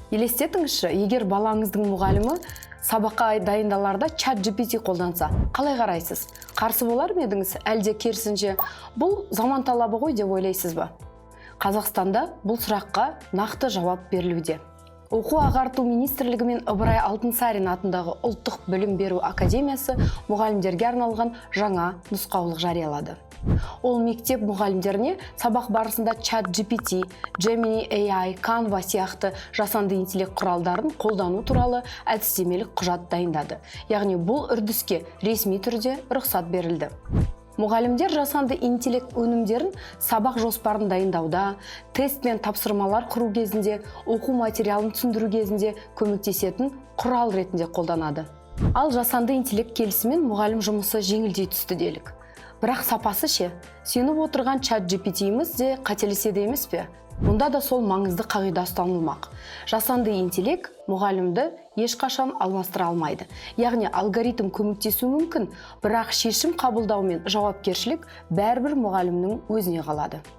Елестетіңізші, егер балаңыздың мұғалімі сабаққа дайындаларда чат GPT қолданса, қалай қарайсыз? Қарсы болар ма едіңіз, әлде керісінше бұл заман талабы ғой деп ойлайсыз ба? Қазақстанда бұл сұраққа нақты жауап берілуде. Оқу ағарту министрлігі мен Ыбырай Алтынсарин атындағы ұлттық білім беру академиясы мұғалімдерге арналған жаңа нұсқаулық жариялады. Ол мектеп мұғалімдеріне сабақ барысында чат GPT, Gemini AI, Canva сияқты жасанды интеллект құралдарын қолдану туралы әдістемелік құжат дайындады. Яғни бұл үрдіске ресми түрде рұқсат берілді. Мұғалімдер жасанды интеллект өнімдерін сабақ жоспарын дайындауда, тест пен тапсырмалар құру кезінде, оқу материалын түсіндіру кезінде көмектесетін құрал ретінде қолданады. Ал жасанды интеллект келісімен мұғалім жұмысы жеңілдей түсті делік. Бірақ сапасы ше, сеніп отырған чат GPT-іміз де қателеседі емес пе? Мұнда да сол маңызды қағида ұстанылмақ. Жасанды интеллект мұғалімді ешқашан алмастыра алмайды. Яғни алгоритм көмектесу мүмкін, бірақ шешім қабылдау мен жауапкершілік бәрібір мұғалімнің өзіне қалады.